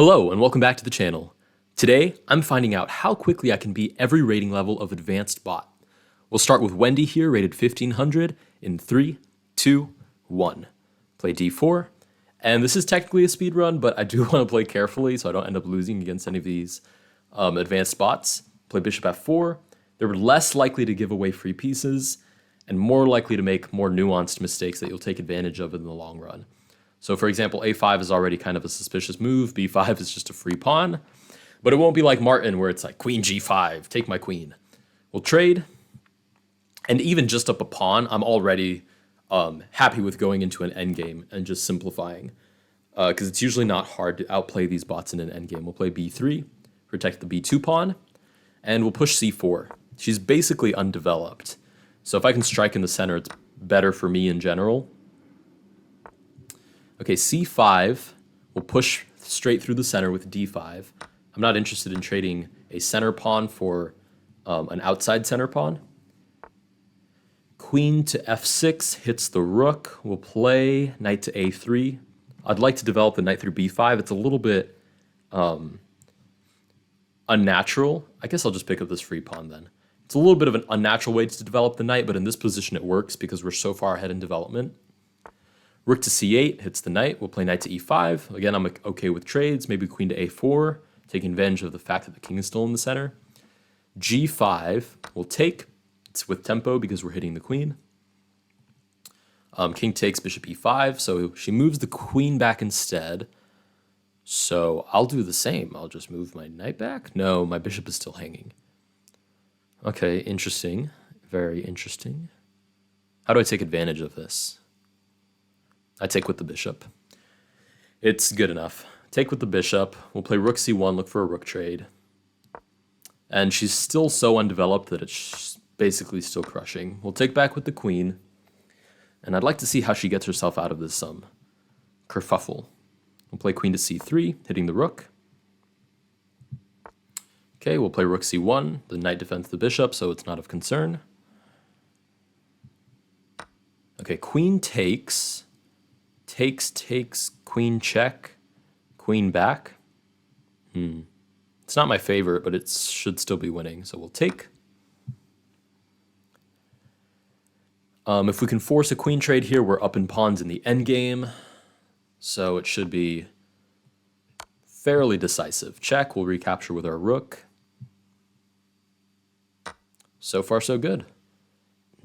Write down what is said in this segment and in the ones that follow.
Hello and welcome back to the channel. Today, I'm finding out how quickly I can beat every rating level of Advanced Bot. We'll start with Wendy here, rated 1500 in 3, 2, 1. Play d4, and this is technically a speed run, but I do want to play carefully so I don't end up losing against any of these advanced bots. Play bishop f4. They're less likely to give away free pieces and more likely to make more nuanced mistakes that you'll take advantage of in the long run. So for example, a5 is already kind of a suspicious move, b5 is just a free pawn, but it won't be like Martin where it's like queen g5, take my queen. We'll trade, and even just up a pawn, I'm already happy with going into an endgame and just simplifying, because it's usually not hard to outplay these bots in an endgame. We'll play b3, protect the b2 pawn, and we'll push c4. She's basically undeveloped, so if I can strike in the center, it's better for me in general. Okay, c5, we'll push straight through the center with d5. I'm not interested in trading a center pawn for an outside center pawn. Queen to f6 hits the rook. We'll play knight to a3. I'd like to develop the knight through b5. It's a little bit unnatural. I guess I'll just pick up this free pawn then. It's a little bit of an unnatural way to develop the knight, but in this position it works because we're so far ahead in development. Rook to c8 hits the knight. We'll play knight to e5. Again, I'm okay with trades. Maybe queen to a4, taking advantage of the fact that the king is still in the center. g5 will take. It's with tempo because we're hitting the queen. King takes bishop e5, so she moves the queen back instead. So I'll do the same. I'll just move my knight back. No, my bishop is still hanging. Okay, interesting. Very interesting. How do I take advantage of this? I take with the bishop. It's good enough. Take with the bishop. We'll play rook c1, look for a rook trade. And she's still so undeveloped that it's basically still crushing. We'll take back with the queen. And I'd like to see how she gets herself out of this kerfuffle. We'll play queen to c3, hitting the rook. Okay, we'll play rook c1. The knight defends the bishop, so it's not of concern. Okay, queen takes... Takes, queen check, queen back. It's not my favorite, but it should still be winning, so we'll take. If we can force a queen trade here, we're up in pawns in the endgame, so it should be fairly decisive. Check, we'll recapture with our rook. So far, so good.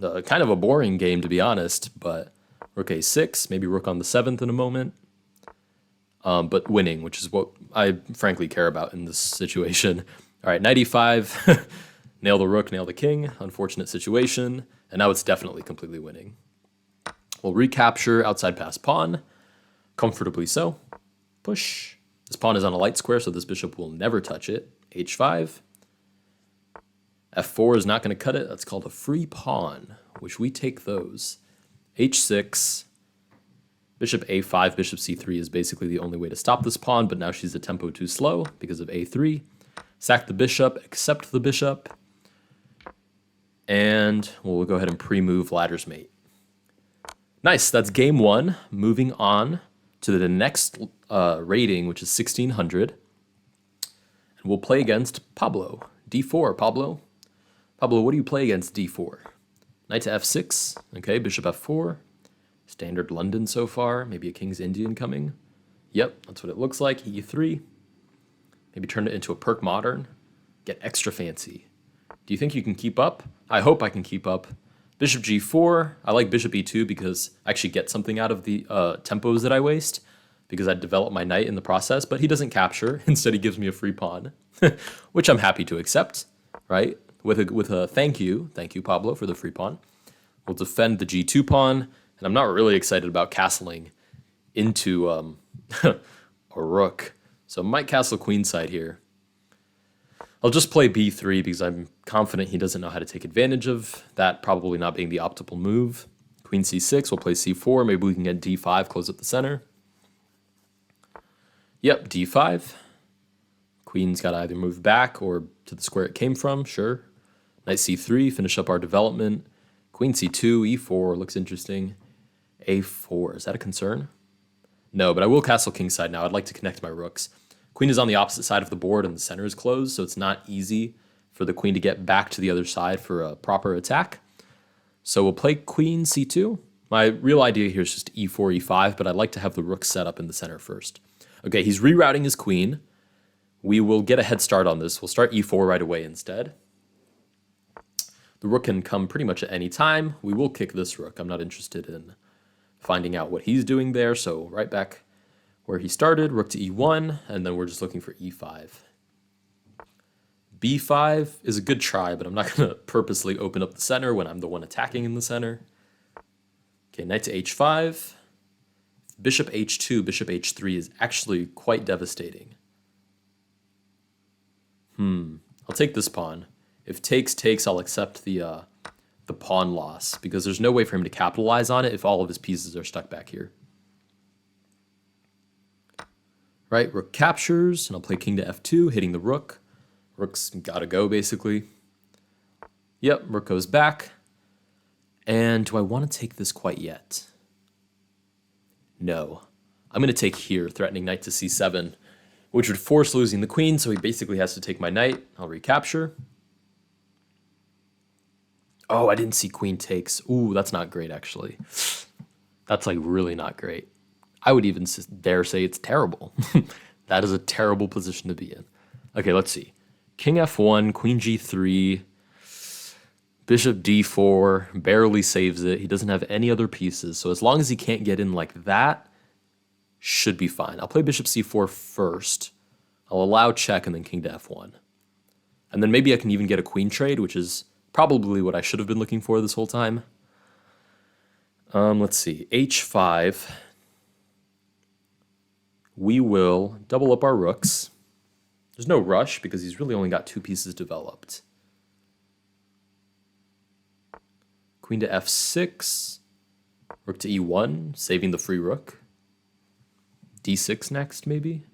Kind of a boring game, to be honest, but... Rook a6, maybe rook on the 7th in a moment. But winning, which is what I frankly care about in this situation. All right, knight e5, nail the rook, nail the king. Unfortunate situation. And now it's definitely completely winning. We'll recapture outside pass pawn. Comfortably so. Push. This pawn is on a light square, so this bishop will never touch it. h5. f4 is not going to cut it. That's called a free pawn, which we take those. h6, bishop a5, bishop c3 is basically the only way to stop this pawn, but now she's a tempo too slow because of a3. Sack the bishop, accept the bishop, and we'll go ahead and pre-move ladder's mate. Nice, that's game one. Moving on to the next rating, which is 1600. And we'll play against Pablo. d4, Pablo. Pablo, what do you play against d4? Knight to f6, okay, bishop f4. Standard London so far, maybe a King's Indian coming. Yep, that's what it looks like, e3. Maybe turn it into a Perk Modern. Get extra fancy. Do you think you can keep up? I hope I can keep up. Bishop g4, I like bishop e2 because I actually get something out of the tempos that I waste, because I develop my knight in the process, but he doesn't capture. Instead, he gives me a free pawn, which I'm happy to accept, right? With a thank you, Pablo, for the free pawn. We'll defend the g2 pawn, and I'm not really excited about castling into a rook. So I might castle queenside here. I'll just play b3 because I'm confident he doesn't know how to take advantage of that probably not being the optimal move. Queen c6, we'll play c4. Maybe we can get d5, close up the center. Yep, d5. Queen's got to either move back or to the square it came from, sure. Knight c3, finish up our development. Queen c2, e4, looks interesting. a4, is that a concern? No, but I will castle kingside now. I'd like to connect my rooks. Queen is on the opposite side of the board and the center is closed, so it's not easy for the queen to get back to the other side for a proper attack. So we'll play queen c2. My real idea here is just e4, e5, but I'd like to have the rook set up in the center first. Okay, he's rerouting his queen. We will get a head start on this. We'll start e4 right away instead. The rook can come pretty much at any time. We will kick this rook. I'm not interested in finding out what he's doing there, so right back where he started, rook to e1, and then we're just looking for e5. b5 is a good try, but I'm not going to purposely open up the center when I'm the one attacking in the center. Okay, knight to h5. Bishop h2, bishop h3 is actually quite devastating. I'll take this pawn. If takes, I'll accept the pawn loss, because there's no way for him to capitalize on it if all of his pieces are stuck back here. Right, rook captures, and I'll play king to f2, hitting the rook. Rook's gotta go, basically. Yep, rook goes back. And do I want to take this quite yet? No. I'm going to take here, threatening knight to c7, which would force losing the queen, so he basically has to take my knight. I'll recapture. Oh, I didn't see queen takes. Ooh, that's not great, actually. That's, like, really not great. I would even dare say it's terrible. That is a terrible position to be in. Okay, let's see. King f1, queen g3, bishop d4, barely saves it. He doesn't have any other pieces, so as long as he can't get in like that, should be fine. I'll play bishop c4 first. I'll allow check and then king to f1. And then maybe I can even get a queen trade, which is probably what I should have been looking for this whole time. Let's see, h5. We will double up our rooks. There's no rush because he's really only got two pieces developed. Queen to f6, rook to e1, saving the free rook. d6 next, maybe.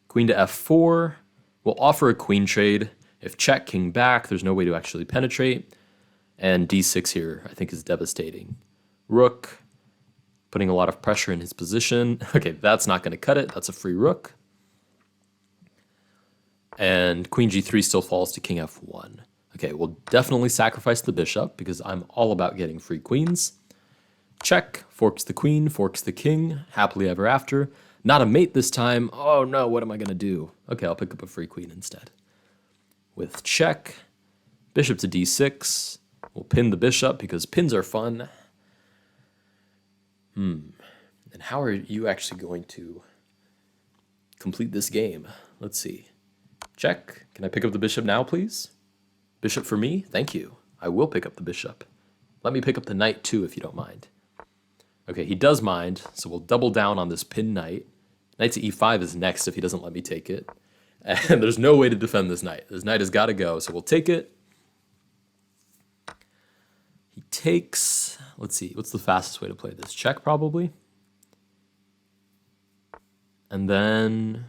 Queen to f4, we'll offer a queen trade. If check, king back, there's no way to actually penetrate. And d6 here, I think, is devastating. Rook, putting a lot of pressure in his position. Okay, that's not going to cut it. That's a free rook. And queen g3 still falls to king f1. Okay, we'll definitely sacrifice the bishop because I'm all about getting free queens. Check, forks the queen, forks the king, happily ever after. Not a mate this time. Oh no, what am I going to do? Okay, I'll pick up a free queen instead. With check, bishop to d6. We'll pin the bishop because pins are fun. And how are you actually going to complete this game? Let's see. Check. Can I pick up the bishop now, please? Bishop for me? Thank you. I will pick up the bishop. Let me pick up the knight too, if you don't mind. Okay, he does mind, so we'll double down on this pinned knight. Knight to e5 is next if he doesn't let me take it. And there's no way to defend this knight. This knight has got to go, so we'll take it. He takes... Let's see, what's the fastest way to play this? Check, probably. And then...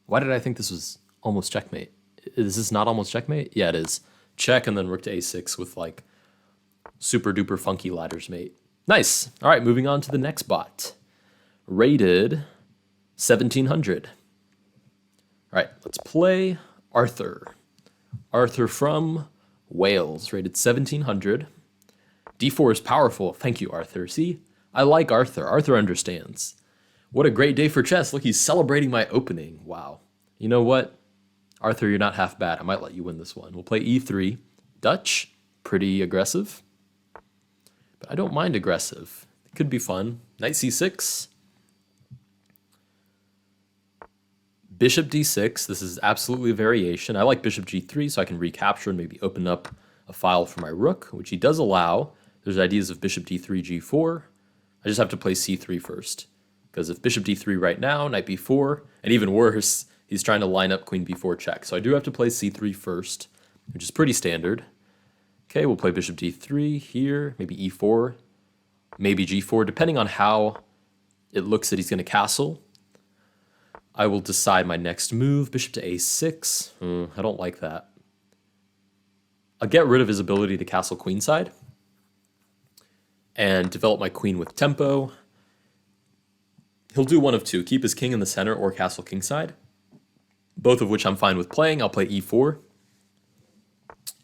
Why did I think this was almost checkmate? Is this not almost checkmate? Yeah, it is. Check and then rook to a6 with, like, super duper funky ladders mate. Nice. All right, moving on to the next bot. Rated 1700. All right, let's play Arthur. Arthur from Wales, rated 1700. d4 is powerful. Thank you, Arthur. See, I like Arthur. Arthur understands. What a great day for chess. Look, he's celebrating my opening. Wow. You know what? Arthur, you're not half bad. I might let you win this one. We'll play e3. Dutch, pretty aggressive. But I don't mind aggressive. It could be fun. Knight c6. Bishop d6. This is absolutely a variation. I like bishop g3 so I can recapture and maybe open up a file for my rook, which he does allow. There's ideas of bishop d3, g4. I just have to play c3 first. Because if bishop d3 right now, knight b4, and even worse, he's trying to line up queen b4 check. So I do have to play c3 first, which is pretty standard. Okay, we'll play bishop d3 here, maybe e4, maybe g4, depending on how it looks that he's going to castle. I will decide my next move, bishop to a6. I don't like that. I'll get rid of his ability to castle queenside and develop my queen with tempo. He'll do one of two, keep his king in the center or castle kingside. both of which I'm fine with playing. I'll play e4,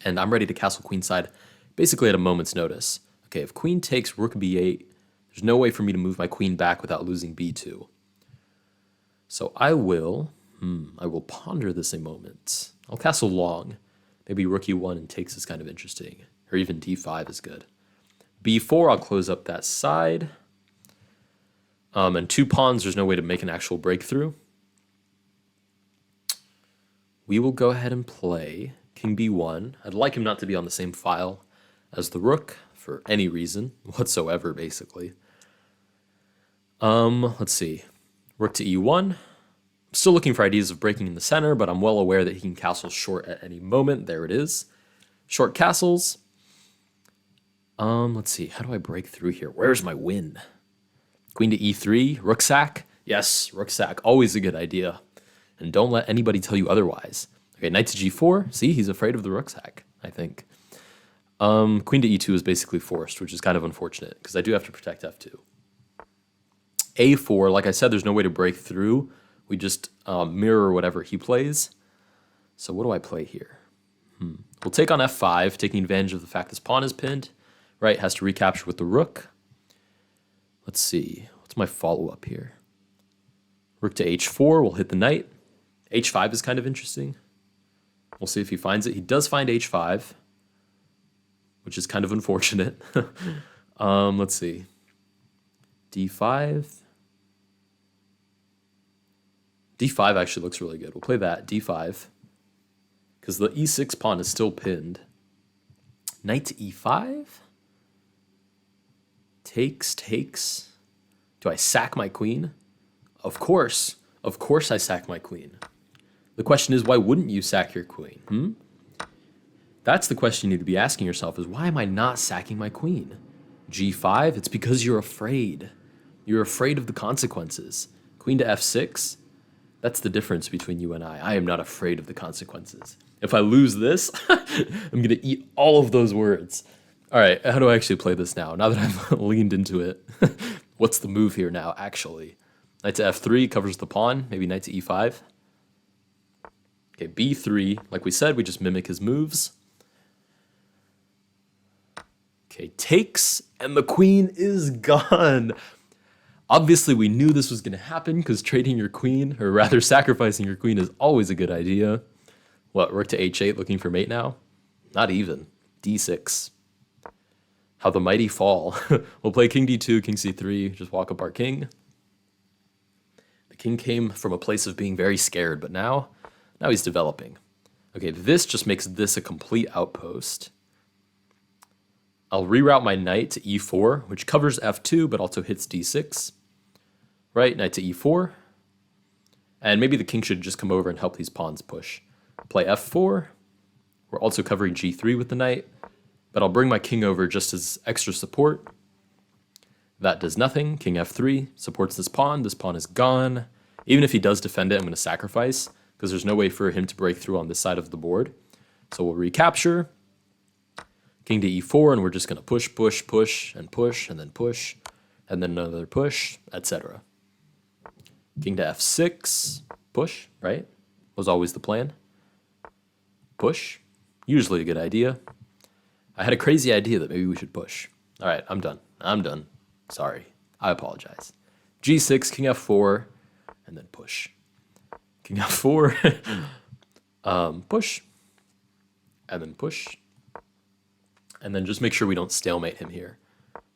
and I'm ready to castle queenside basically at a moment's notice. Okay, if queen takes rook b8, there's no way for me to move my queen back without losing b2. So I will ponder this a moment. I'll castle long. Maybe rook e1 and takes is kind of interesting. Or even d5 is good. b4, I'll close up that side. And 2 pawns, there's no way to make an actual breakthrough. We will go ahead and play king b1. I'd like him not to be on the same file as the rook for any reason whatsoever, basically. Let's see. Rook to e1. I'm still looking for ideas of breaking in the center, but I'm well aware that he can castle short at any moment. There it is. Short castles. Let's see. How do I break through here? Where's my win? Queen to e3. Rook sack. Yes, rook sack. Always a good idea. And don't let anybody tell you otherwise. Okay, knight to g4. See, he's afraid of the rook sack, I think. Queen to e2 is basically forced, which is kind of unfortunate, because I do have to protect f2. a4, like I said, there's no way to break through. We just mirror whatever he plays. So what do I play here? We'll take on f5, taking advantage of the fact this pawn is pinned. Right, has to recapture with the rook. Let's see. What's my follow-up here? Rook to h4 will hit the knight. h5 is kind of interesting. We'll see if he finds it. He does find h5, which is kind of unfortunate. Let's see. d5. d5 actually looks really good. We'll play that, d5, because the e6 pawn is still pinned. Knight to e5. Takes. Do I sack my queen? Of course I sack my queen. The question is, why wouldn't you sack your queen? That's the question you need to be asking yourself, is why am I not sacking my queen? g5, it's because you're afraid. You're afraid of the consequences. Queen to f6, that's the difference between you and I. I am not afraid of the consequences. If I lose this, I'm going to eat all of those words. All right, how do I actually play this now that I've leaned into it? What's the move here now, actually? Knight to f3 covers the pawn, maybe knight to e5. Okay, b3, like we said, we just mimic his moves. Okay, takes, and the queen is gone. Obviously, we knew this was going to happen because trading your queen, or rather sacrificing your queen, is always a good idea. What, rook to h8 looking for mate now? Not even. d6. How the mighty fall. We'll play king d2, king c3, just walk up our king. The king came from a place of being very scared, but now he's developing. Okay, this just makes this a complete outpost. I'll reroute my knight to e4, which covers f2, but also hits d6. Right, knight to e4. And maybe the king should just come over and help these pawns push. Play f4. We're also covering g3 with the knight, but I'll bring my king over just as extra support. That does nothing. King f3 supports this pawn. This pawn is gone. Even if he does defend it, I'm going to sacrifice, because there's no way for him to break through on this side of the board. So we'll recapture. King to e4, and we're just going to push, and then another push, etc. King to f6, push, right? Was always the plan. Push, usually a good idea. I had a crazy idea that maybe we should push. All right, I'm done. Sorry, I apologize. g6, king f4, and then push. King f4, push, and then push. And then just make sure we don't stalemate him here.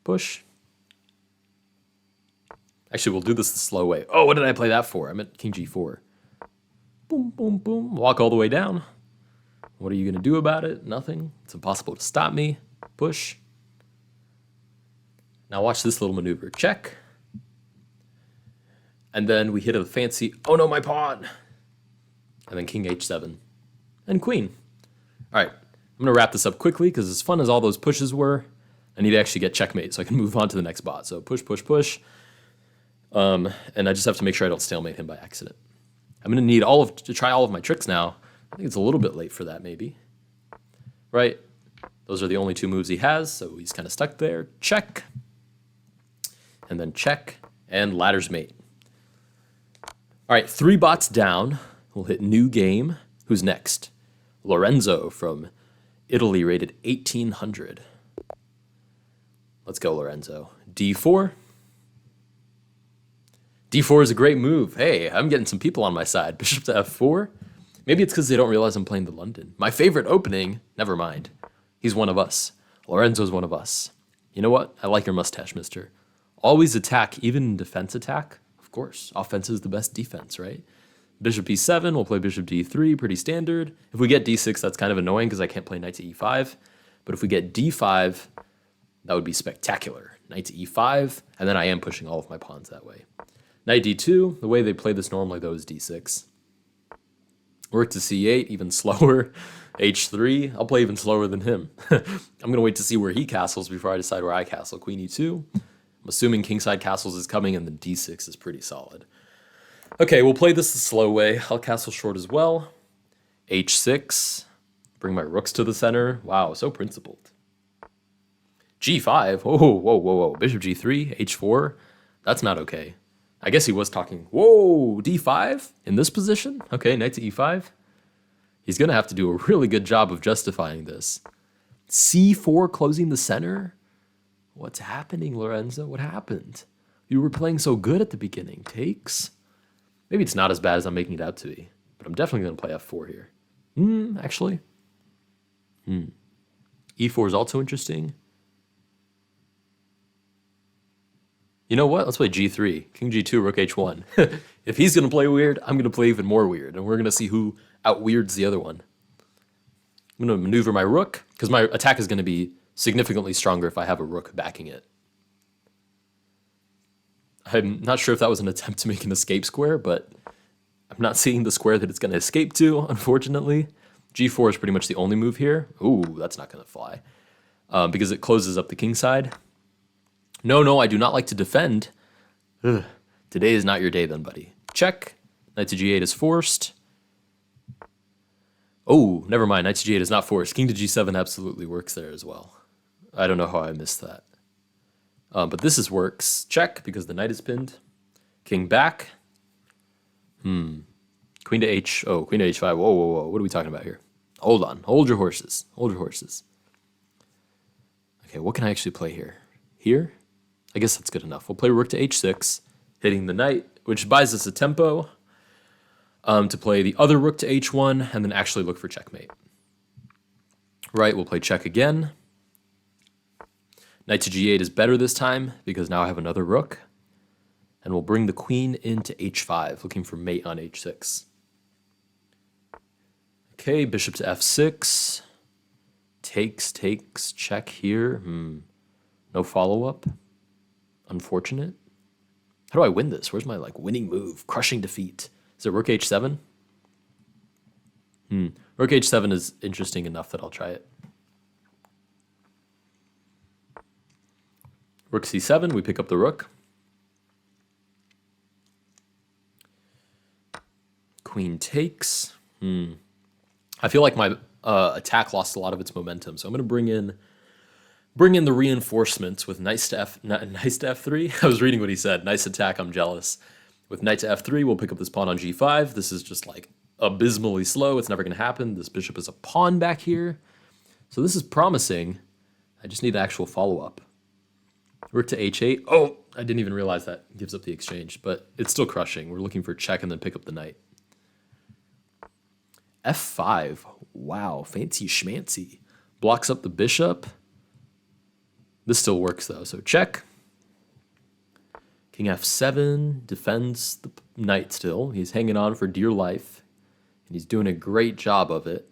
Push. Actually, we'll do this the slow way. Oh, what did I play that for? I meant king g4. Boom, boom, boom. Walk all the way down. What are you going to do about it? Nothing. It's impossible to stop me. Push. Now watch this little maneuver. Check. And then we hit a fancy, oh no, my pawn. And then king h7. And queen. All right. I'm going to wrap this up quickly because as fun as all those pushes were, I need to actually get checkmate so I can move on to the next bot. So push. And I just have to make sure I don't stalemate him by accident. I'm going to need to try all of my tricks now. I think it's a little bit late for that, maybe. Right? Those are the only two moves he has, so he's kind of stuck there. Check. And then check. And ladder's mate. All right, 3 bots down. We'll hit new game. Who's next? Lorenzo from Italy, rated 1800. Let's go, Lorenzo. D4. D4 is a great move. Hey, I'm getting some people on my side. Bishop to F4. Maybe it's because they don't realize I'm playing the London. My favorite opening, never mind. He's one of us. Lorenzo's one of us. You know what? I like your mustache, mister. Always attack, even in defense attack. Of course, offense is the best defense, right? Bishop E7, we'll play bishop D3, pretty standard. If we get D6, that's kind of annoying because I can't play knight to E5. But if we get D5, that would be spectacular. Knight to E5, and then I am pushing all of my pawns that way. Knight D2, the way they play this normally, though, is D6. Rook to C8, even slower. H3, I'll play even slower than him. I'm going to wait to see where he castles before I decide where I castle. Queen E2. I'm assuming kingside castles is coming, and then D6 is pretty solid. Okay, we'll play this the slow way. I'll castle short as well. H6. Bring my rooks to the center. Wow, so principled. G5. Whoa, whoa, whoa, whoa. Bishop G3. H4. That's not okay. I guess he was talking. Whoa, D5 in this position? Okay, knight to E5. He's going to have to do a really good job of justifying this. C4 closing the center? What's happening, Lorenzo? What happened? You were playing so good at the beginning. Takes? Maybe it's not as bad as I'm making it out to be. But I'm definitely going to play F4 here. Actually. E4 is also interesting. You know what? Let's play G3. King G2, Rook H1. If he's going to play weird, I'm going to play even more weird. And we're going to see who out-weirds the other one. I'm going to maneuver my rook, because my attack is going to be significantly stronger if I have a rook backing it. I'm not sure if that was an attempt to make an escape square, but I'm not seeing the square that it's going to escape to, unfortunately. G4 is pretty much the only move here. Ooh, that's not going to fly. Because it closes up the king side. No, I do not like to defend. Ugh. Today is not your day then, buddy. Check. Knight to G8 is forced. Oh, never mind. Knight to G8 is not forced. King to G7 absolutely works there as well. I don't know how I missed that. But this works. Check, because the knight is pinned. King back. Queen to H. Oh, Queen to H5. Whoa, whoa, whoa. What are we talking about here? Hold on. Hold your horses. Hold your horses. Okay, what can I actually play here? Here? I guess that's good enough. We'll play rook to H6, hitting the knight, which buys us a tempo to play the other rook to H1, and then actually look for checkmate. Right, we'll play check again. Knight to G8 is better this time, because now I have another rook. And we'll bring the queen into H5, looking for mate on H6. Okay, bishop to F6. Takes, check here. No follow-up. Unfortunate. How do I win this? Where's my winning move? Crushing defeat. Is it rook H7? Rook H7 is interesting enough that I'll try it. Rook C7, we pick up the rook. Queen takes. I feel like my attack lost a lot of its momentum, so I'm going to bring in the reinforcements with knight to F3. I was reading what he said. Nice attack, I'm jealous. With knight to F3, we'll pick up this pawn on G5. This is just abysmally slow. It's never going to happen. This bishop is a pawn back here. So this is promising. I just need an actual follow-up. Rook to H8. Oh, I didn't even realize that gives up the exchange, but it's still crushing. We're looking for check and then pick up the knight. F5. Wow, fancy schmancy. Blocks up the bishop. This still works, though, so check. King F7 defends the knight still. He's hanging on for dear life, and he's doing a great job of it.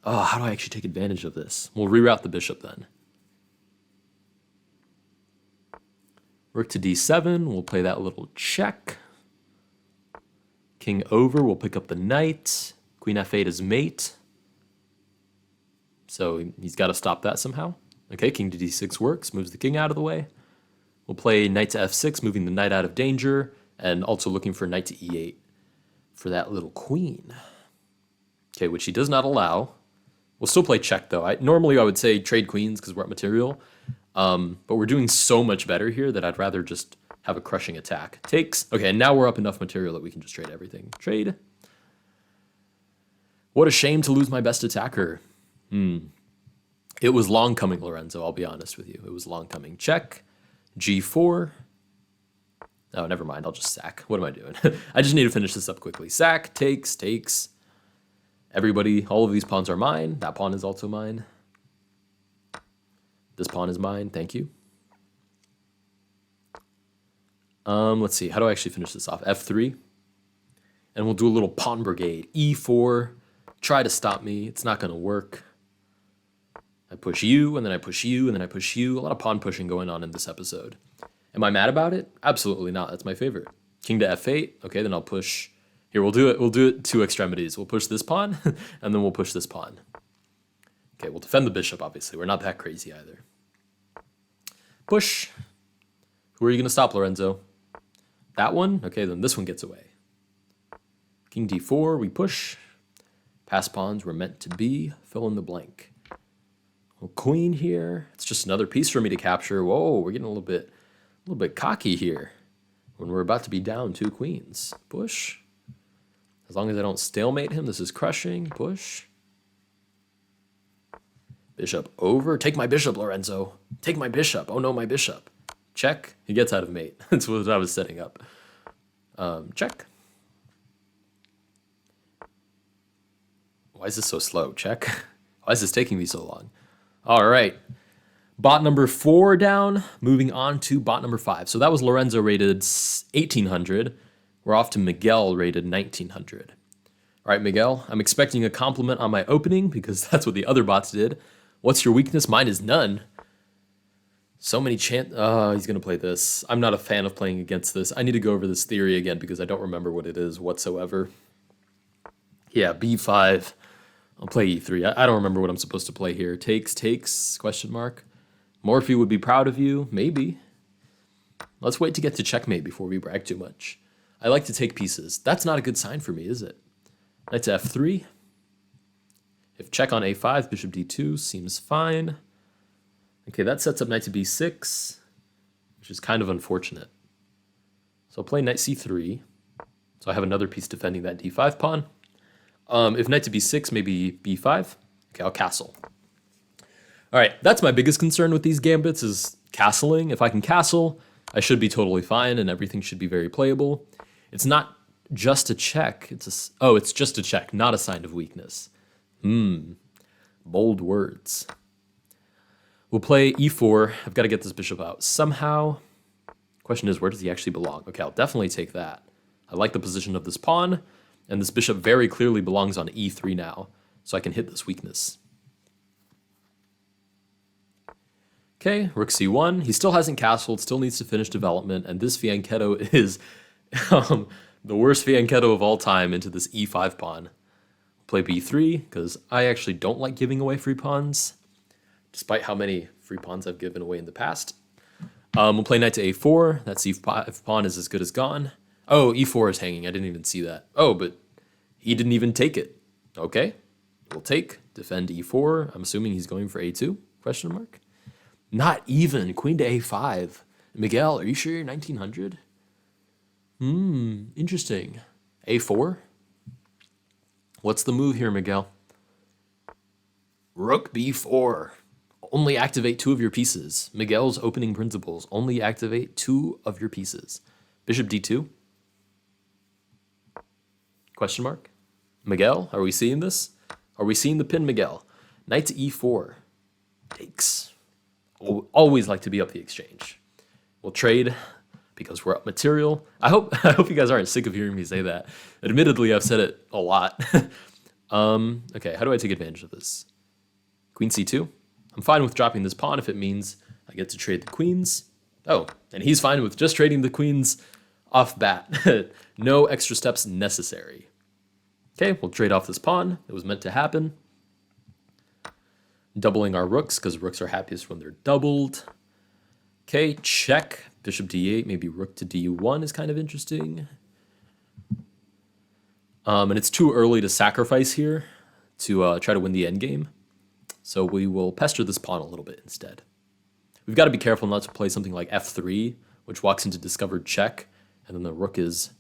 Oh, how do I actually take advantage of this? We'll reroute the bishop then. Rook to D7, we'll play that little check. King over, we'll pick up the knight. Queen F8 is mate. So he's got to stop that somehow. Okay, king to D6 works, moves the king out of the way. We'll play knight to F6, moving the knight out of danger, and also looking for knight to E8 for that little queen. Okay, which he does not allow. We'll still play check, though. Normally I would say trade queens because we're at material, but we're doing so much better here that I'd rather just have a crushing attack. Takes. Okay, and now we're up enough material that we can just trade everything. Trade. What a shame to lose my best attacker. It was long coming, Lorenzo, I'll be honest with you. It was long coming. Check. G4. Oh, never mind. I'll just sack. What am I doing? I just need to finish this up quickly. Sack, takes. Everybody, all of these pawns are mine. That pawn is also mine. This pawn is mine. Thank you. Let's see. How do I actually finish this off? F3. And we'll do a little pawn brigade. E4. Try to stop me. It's not going to work. I push you, and then I push you, and then I push you. A lot of pawn pushing going on in this episode. Am I mad about it? Absolutely not. That's my favorite. King to F8. Okay, then I'll push. Here, we'll do it two extremities. We'll push this pawn, and then we'll push this pawn. Okay, we'll defend the bishop, obviously. We're not that crazy either. Push. Who are you going to stop, Lorenzo? That one? Okay, then this one gets away. King D4, we push. Pass pawns were meant to be. Fill in the blank. Well, queen here. It's just another piece for me to capture. Whoa, we're getting a little bit cocky here when we're about to be down 2 queens. Push. As long as I don't stalemate him, this is crushing. Push. Bishop over. Take my bishop, Lorenzo. Take my bishop. Oh no, my bishop. Check. He gets out of mate. That's what I was setting up. Check. Why is this so slow? Check. Why is this taking me so long? All right. Bot number 4 down. Moving on to bot number 5. So that was Lorenzo rated 1800. We're off to Miguel rated 1900. All right, Miguel, I'm expecting a compliment on my opening because that's what the other bots did. What's your weakness? Mine is none. So many he's going to play this. I'm not a fan of playing against this. I need to go over this theory again because I don't remember what it is whatsoever. Yeah, B5. I'll play E3. I don't remember what I'm supposed to play here. Takes, question mark. Morphe would be proud of you. Maybe. Let's wait to get to checkmate before we brag too much. I like to take pieces. That's not a good sign for me, is it? Knight to F3. If check on A5, bishop D2 seems fine. Okay, that sets up knight to B6, which is kind of unfortunate. So I'll play knight C3. So I have another piece defending that D5 pawn. If knight to B6, maybe B5. Okay, I'll castle. All right, that's my biggest concern with these gambits is castling. If I can castle, I should be totally fine and everything should be very playable. It's not just a check. It's just a check, not a sign of weakness. Bold words. We'll play E4. I've got to get this bishop out somehow. Question is, where does he actually belong? Okay, I'll definitely take that. I like the position of this pawn, and this bishop very clearly belongs on E3 now, so I can hit this weakness. Okay, rook C1. He still hasn't castled, still needs to finish development, and this fianchetto is the worst fianchetto of all time into this E5 pawn. Play B3, because I actually don't like giving away free pawns, despite how many free pawns I've given away in the past. We'll play knight to A4. That C5 pawn is as good as gone. Oh, E4 is hanging. I didn't even see that. Oh, but he didn't even take it. Okay, we'll take, defend E4. I'm assuming he's going for A2, question mark. Not even, queen to A5. Miguel, are you sure you're 1900? Interesting. A4? What's the move here, Miguel? Rook B4. Only activate 2 of your pieces. Miguel's opening principles. Only activate 2 of your pieces. Bishop D2? Question mark. Miguel, are we seeing this? Are we seeing the pin, Miguel? Knight to E4. Takes. Always like to be up the exchange. We'll trade because we're up material. I hope you guys aren't sick of hearing me say that. Admittedly, I've said it a lot. Okay, how do I take advantage of this? Queen C2. I'm fine with dropping this pawn if it means I get to trade the queens. Oh, and he's fine with just trading the queens off bat. No extra steps necessary. Okay, we'll trade off this pawn. It was meant to happen. Doubling our rooks, because rooks are happiest when they're doubled. Okay, check. Bishop D8, maybe rook to D1 is kind of interesting. And it's too early to sacrifice here to try to win the endgame. So we will pester this pawn a little bit instead. We've got to be careful not to play something like F3, which walks into discovered check, and then the rook is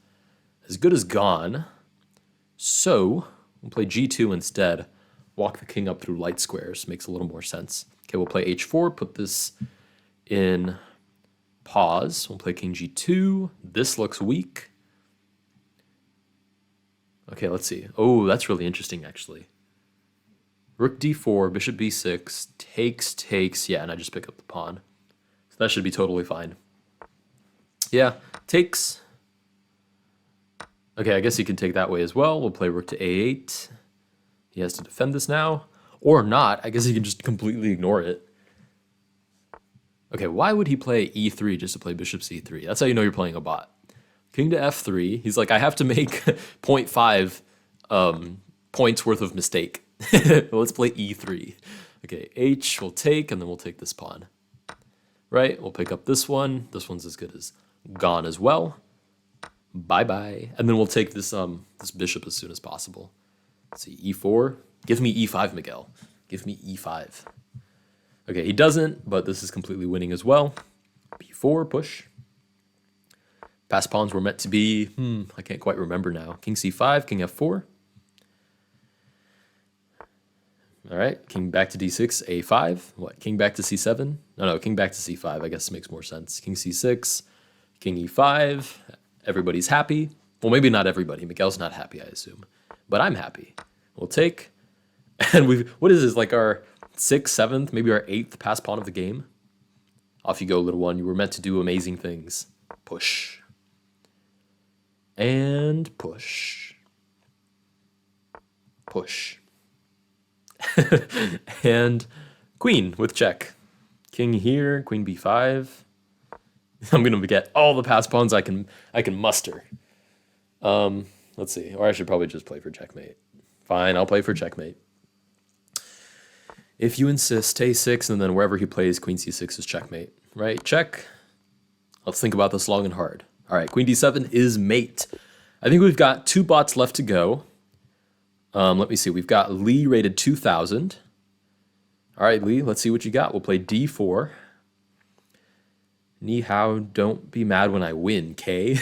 as good as gone. So We'll play g2 instead. Walk the king up through light squares. Makes a little more sense. Okay, we'll play h4. Put this in pause. We'll play king g2. This looks weak. Okay, let's see. Oh, that's really interesting, actually. Rook d4, bishop b6, takes. Yeah, and I just pick up the pawn. So that should be totally fine. Yeah, takes. Okay, I guess he can take that way as well. We'll play rook to a8. He has to defend this now. Or not. I guess he can just completely ignore it. Okay, why would he play e3 just to play bishop c3? That's how you know you're playing a bot. King to f3. He's like, I have to make 0.5 points worth of mistake. Let's play e3. Okay, h will take, and then we'll take this pawn. Right, we'll pick up this one. This one's as good as gone as well. Bye-bye. And then we'll take this this bishop as soon as possible. Let's see, e4. Give me e5, Miguel. Give me e5. Okay, he doesn't, but this is completely winning as well. b4, push. Past pawns were meant to be, I can't quite remember now. King c5, king f4. All right, king back to d6, a5. What, king back to c7? No, king back to c5, I guess makes more sense. King c6, king e5. Everybody's happy. Well, maybe not everybody. Miguel's not happy, I assume. But I'm happy. We'll take. And what is this, like our 6th, 7th, maybe our 8th pass pawn of the game? Off you go, little one. You were meant to do amazing things. Push. And push. Push. And queen with check. King here, queen b5. I'm gonna get all the pass pawns I can muster. Let's see. Or I should probably just play for checkmate. Fine, I'll play for checkmate. If you insist, a6, and then wherever he plays, queen c6 is checkmate. Right? Check. Let's think about this long and hard. All right, queen d7 is mate. I think we've got 2 bots left to go. Let me see. We've got Lee rated 2,000. All right, Lee, let's see what you got. We'll play d4. Ni hao, don't be mad when I win, Kay.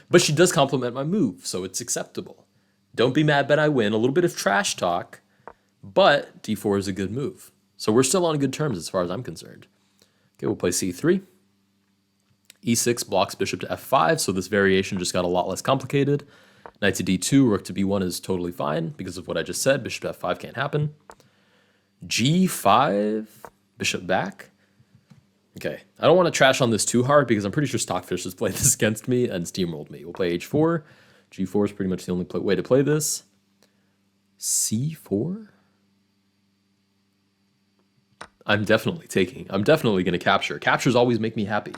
But she does compliment my move, so it's acceptable. Don't be mad when I win. A little bit of trash talk, but d4 is a good move. So we're still on good terms as far as I'm concerned. Okay, we'll play c3. e6 blocks bishop to f5, so this variation just got a lot less complicated. Knight to d2, rook to b1 is totally fine because of what I just said. Bishop to f5 can't happen. g5, bishop back. Okay, I don't want to trash on this too hard because I'm pretty sure Stockfish has played this against me and steamrolled me. We'll play h4. g4 is pretty much the only way to play this. c4? I'm definitely taking. I'm definitely going to capture. Captures always make me happy.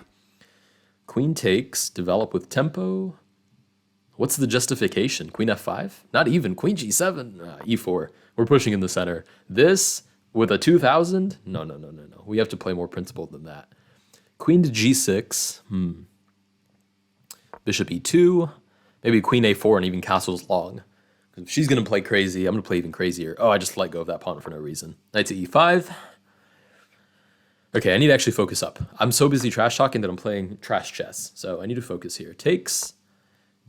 Queen takes, develop with tempo. What's the justification? Queen f5? Not even. Queen g7? e4. We're pushing in the center. This with a 2,000? No. We have to play more principled than that. Queen to g6. Bishop e2. Maybe queen a4 and even castles long. If she's going to play crazy, I'm going to play even crazier. Oh, I just let go of that pawn for no reason. Knight to e5. Okay, I need to actually focus up. I'm so busy trash talking that I'm playing trash chess. So I need to focus here. Takes.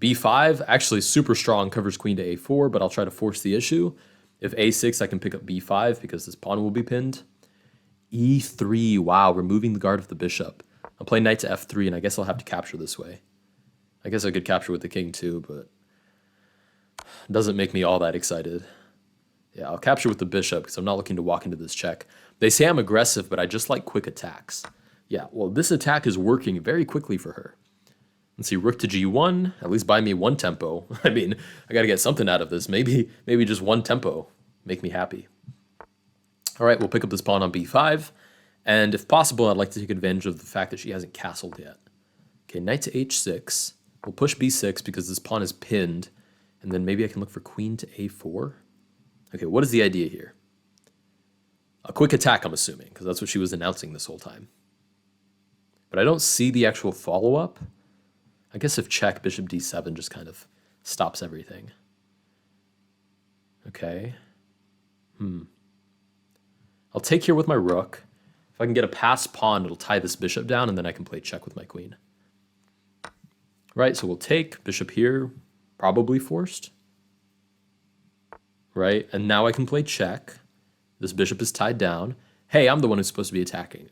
b5, actually super strong, covers queen to a4, but I'll try to force the issue. If a6, I can pick up b5 because this pawn will be pinned. e3, wow, removing the guard of the bishop. I'll play knight to f3, and I guess I'll have to capture this way. I guess I could capture with the king too, but it doesn't make me all that excited. Yeah, I'll capture with the bishop because I'm not looking to walk into this check. They say I'm aggressive, but I just like quick attacks. Yeah, well, this attack is working very quickly for her. Let's see, rook to g1, at least buy me 1 tempo. I mean, I got to get something out of this. Maybe just 1 tempo. Make me happy. All right, we'll pick up this pawn on b5. And if possible, I'd like to take advantage of the fact that she hasn't castled yet. Okay, knight to h6. We'll push b6 because this pawn is pinned. And then maybe I can look for queen to a4. Okay, what is the idea here? A quick attack, I'm assuming, because that's what she was announcing this whole time. But I don't see the actual follow-up. I guess if check, bishop d7 just kind of stops everything. Okay. I'll take here with my rook. If I can get a passed pawn, it'll tie this bishop down, and then I can play check with my queen. Right, so we'll take bishop here, probably forced. right? And now I can play check. This bishop is tied down. Hey, I'm the one who's supposed to be attacking.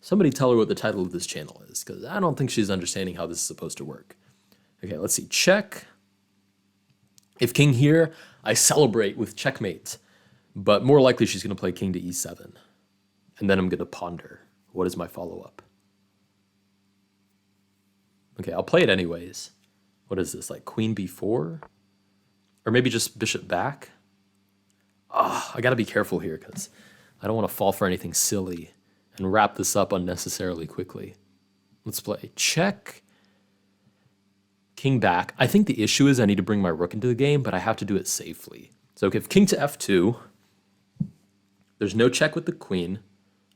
Somebody tell her what the title of this channel is, because I don't think she's understanding how this is supposed to work. Okay, let's see. Check. If king here, I celebrate with checkmate. But more likely she's going to play king to e7. And then I'm going to ponder. What is my follow-up? Okay, I'll play it anyways. What is this, like queen b4? Or maybe just bishop back? I got to be careful here because I don't want to fall for anything silly and wrap this up unnecessarily quickly. Let's play check, king back. I think the issue is I need to bring my rook into the game, but I have to do it safely. So if king to f2, there's no check with the queen,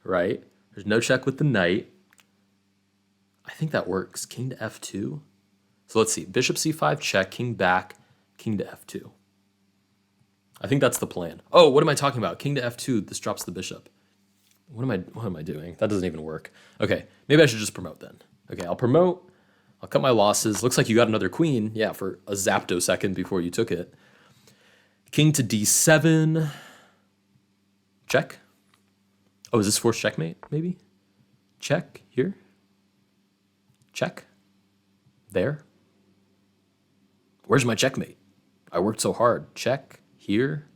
right? There's no check with the knight. I think that works. King to f2. So let's see. Bishop c5, check, king back, king to f2. I think that's the plan. Oh, what am I talking about? King to f2, this drops the bishop. What am I doing? That doesn't even work. Okay, maybe I should just promote then. Okay, I'll promote. I'll cut my losses. Looks like you got another queen. Yeah, for a zapto second before you took it. King to d7. Check. Oh, is this forced checkmate, maybe? Check here. Check. There. Where's my checkmate? I worked so hard. Check. Here.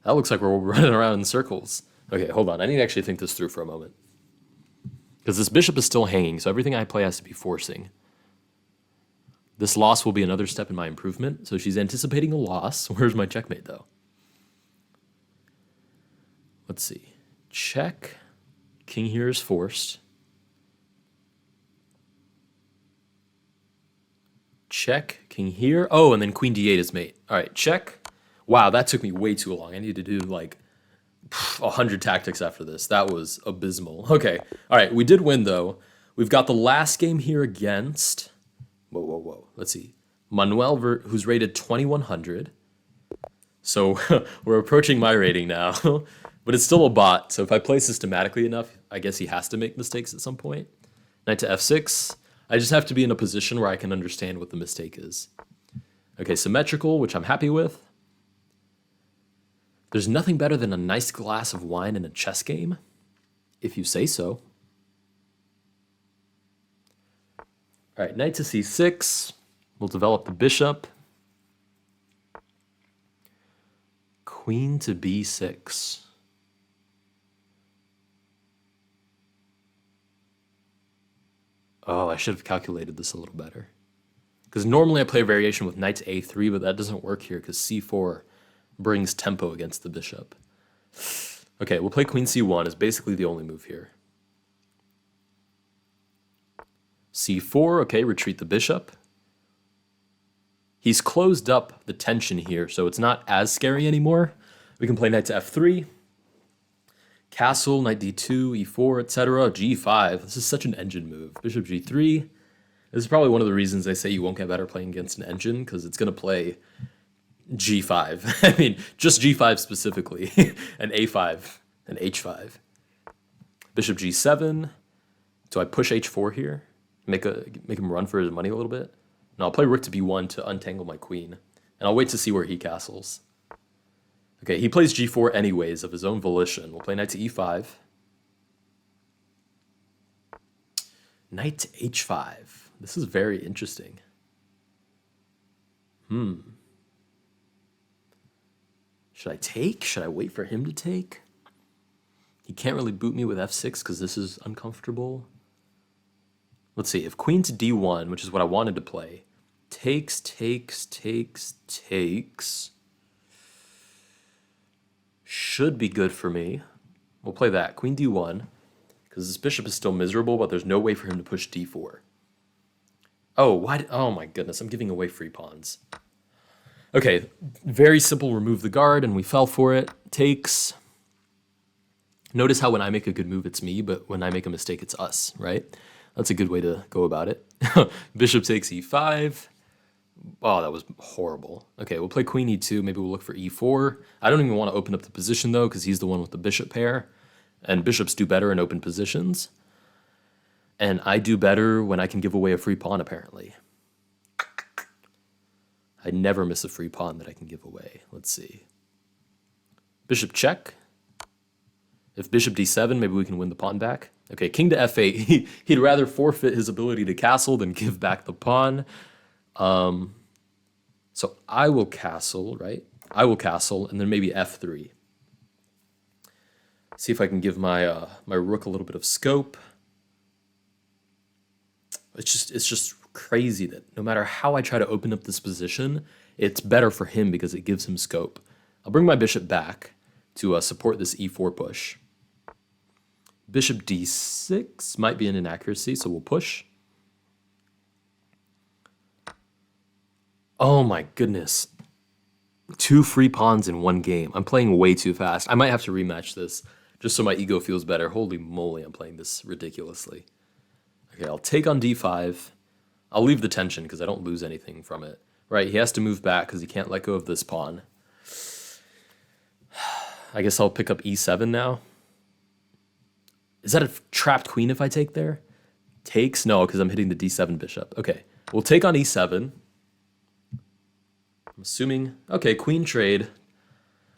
That looks like we're running around in circles. Okay, hold on. I need to actually think this through for a moment. Because this bishop is still hanging, so everything I play has to be forcing. This loss will be another step in my improvement. So she's anticipating a loss. Where's my checkmate, though? Let's see. Check. King here is forced. Check. King here. Oh, and then queen d8 is mate. All right, check. Wow, that took me way too long. I need to do like 100 tactics after this. That was abysmal. Okay. All right, we did win, though. We've got the last game here against... Whoa. Let's see. Manuel, who's rated 2100. So we're approaching my rating now. But it's still a bot, so if I play systematically enough, I guess he has to make mistakes at some point. Knight to f6. I just have to be in a position where I can understand what the mistake is. Okay, symmetrical, which I'm happy with. There's nothing better than a nice glass of wine in a chess game, if you say so. All right, knight to c6. We'll develop the bishop. Queen to b6. Oh, I should have calculated this a little better. Because normally I play a variation with knight to a3, but that doesn't work here because c4 brings tempo against the bishop. Okay, we'll play queen c1 is basically the only move here. c4, okay, retreat the bishop. He's closed up the tension here, so it's not as scary anymore. We can play knight to f3. Castle, knight d2, e4, etc. g5. This is such an engine move. Bishop g3. This is probably one of the reasons they say you won't get better playing against an engine, because it's going to play g5. I mean, just g5 specifically, and a5, and h5. Bishop g7. Do I push h4 here? Make him run for his money a little bit? No, I'll play rook to b1 to untangle my queen. And I'll wait to see where he castles. Okay, he plays g4 anyways of his own volition. We'll play knight to e5. Knight to h5. This is very interesting. Should I take? Should I wait for him to take? He can't really boot me with f6 because this is uncomfortable. Let's see. If queen to d1, which is what I wanted to play, takes. Should be good for me. We'll play that. Queen d1, because this bishop is still miserable, but there's no way for him to push d4. Oh, why? Oh my goodness, I'm giving away free pawns. Okay, very simple, remove the guard, and we fell for it. Takes. Notice how when I make a good move, it's me, but when I make a mistake, it's us, right? That's a good way to go about it. Bishop takes e5. Oh, that was horrible. Okay, we'll play queen e2. Maybe we'll look for e4. I don't even want to open up the position, though, because he's the one with the bishop pair. And bishops do better in open positions. And I do better when I can give away a free pawn, apparently. I never miss a free pawn that I can give away. Let's see. Bishop check. If bishop d7, maybe we can win the pawn back. Okay, king to f8. He'd rather forfeit his ability to castle than give back the pawn. So I will castle, right? I will castle, and then maybe f3. See if I can give my my rook a little bit of scope. It's just crazy that no matter how I try to open up this position, it's better for him because it gives him scope. I'll bring my bishop back to support this e4 push. Bishop d6 might be an inaccuracy, so we'll push. Oh my goodness. 2 free pawns in one game. I'm playing way too fast. I might have to rematch this just so my ego feels better. Holy moly, I'm playing this ridiculously. Okay, I'll take on d5. I'll leave the tension because I don't lose anything from it. Right, he has to move back because he can't let go of this pawn. I guess I'll pick up e7 now. Is that a trapped queen if I take there? Takes? No, because I'm hitting the d7 bishop. Okay, we'll take on e7. I'm assuming... Okay, queen trade.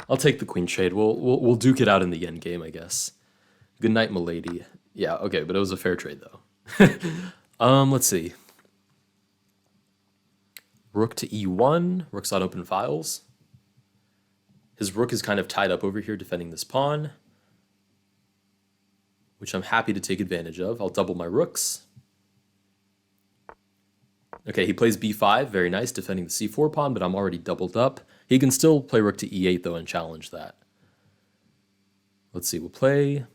I'll take the queen trade. We'll duke it out in the end game, I guess. Good night, milady. Yeah, okay, but it was a fair trade, though. Let's see. Rook to e1. Rook's on open files. His rook is kind of tied up over here defending this pawn, which I'm happy to take advantage of. I'll double my rooks. Okay, he plays b5. Very nice, defending the c4 pawn, but I'm already doubled up. He can still play rook to e8, though, and challenge that. Let's see, we'll play...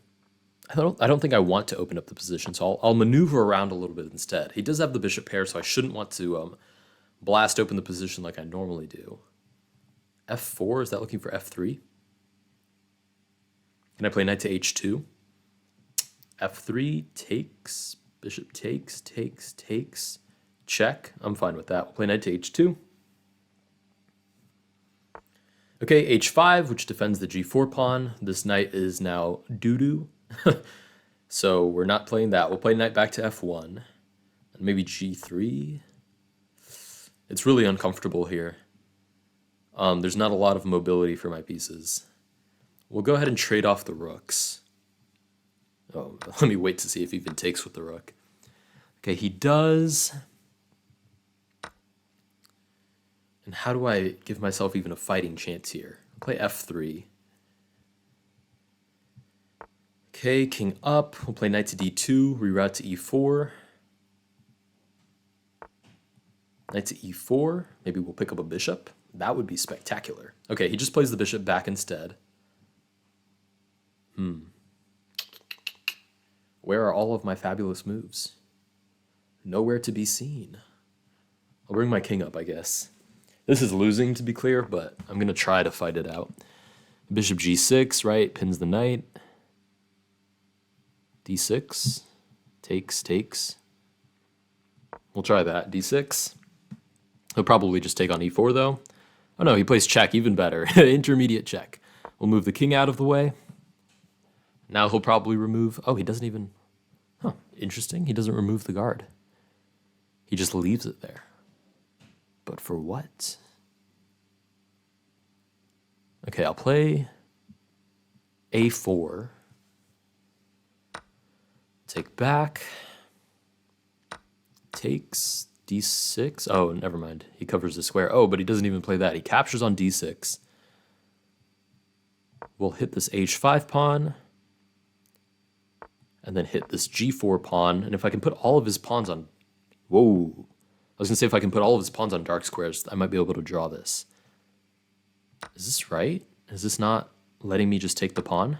I don't think I want to open up the position, so I'll maneuver around a little bit instead. He does have the bishop pair, so I shouldn't want to blast open the position like I normally do. f4, is that looking for f3? Can I play knight to h2? f3 takes, bishop takes, check. I'm fine with that. We'll play knight to h2. Okay, h5, which defends the g4 pawn. This knight is now doo-doo. So we're not playing that. We'll play knight back to f1. And maybe g3. It's really uncomfortable here. There's not a lot of mobility for my pieces. We'll go ahead and trade off the rooks. Oh, let me wait to see if he even takes with the rook. Okay, he does. And how do I give myself even a fighting chance here? I'll play f3. Okay, king up. We'll play knight to d2, reroute to e4. Knight to e4. Maybe we'll pick up a bishop. That would be spectacular. Okay, he just plays the bishop back instead. Where are all of my fabulous moves? Nowhere to be seen. I'll bring my king up, I guess. This is losing, to be clear, but I'm going to try to fight it out. Bishop g6, right? Pins the knight. d6. Takes. We'll try that. d6. He'll probably just take on e4, though. Oh, no, he plays check. Even better. Intermediate check. We'll move the king out of the way. Now he'll probably remove... Oh, he doesn't even... Huh, interesting. He doesn't remove the guard. He just leaves it there. But for what? Okay, I'll play a4. Take back. Takes d6. Oh, never mind. He covers the square. Oh, but he doesn't even play that. He captures on d6. We'll hit this h5 pawn. And then hit this g4 pawn. And if I can put all of his pawns on... Whoa. I was going to say if I can put all of his pawns on dark squares, I might be able to draw this. Is this right? Is this not letting me just take the pawn?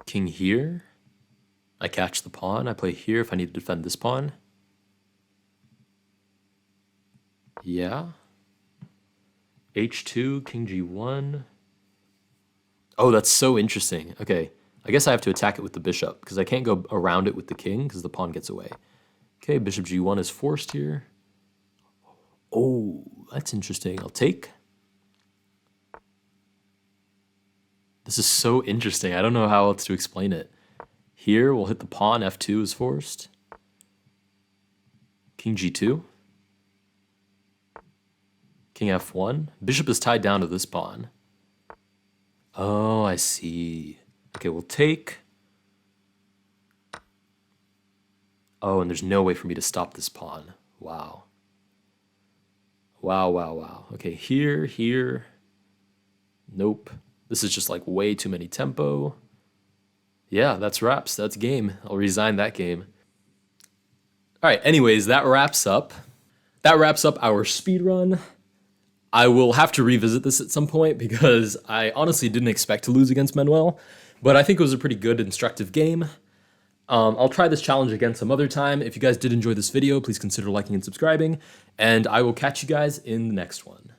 King here. I catch the pawn. I play here if I need to defend this pawn. Yeah. h2, king g1. Oh, that's so interesting. Okay. I guess I have to attack it with the bishop because I can't go around it with the king because the pawn gets away. Okay, bishop g1 is forced here. Oh, that's interesting. I'll take. This is so interesting. I don't know how else to explain it. Here, we'll hit the pawn. f2 is forced. King g2. King f1. Bishop is tied down to this pawn. Oh, I see. Okay, we'll take. Oh, and there's no way for me to stop this pawn. Wow. Wow, wow, wow. Okay, here, here. Nope. This is just like way too many tempo. Yeah, that's wraps. That's game. I'll resign that game. All right, anyways, that wraps up. That wraps up our speed run. I will have to revisit this at some point because I honestly didn't expect to lose against Manuel, but I think it was a pretty good, instructive game. I'll try this challenge again some other time. If you guys did enjoy this video, please consider liking and subscribing, and I will catch you guys in the next one.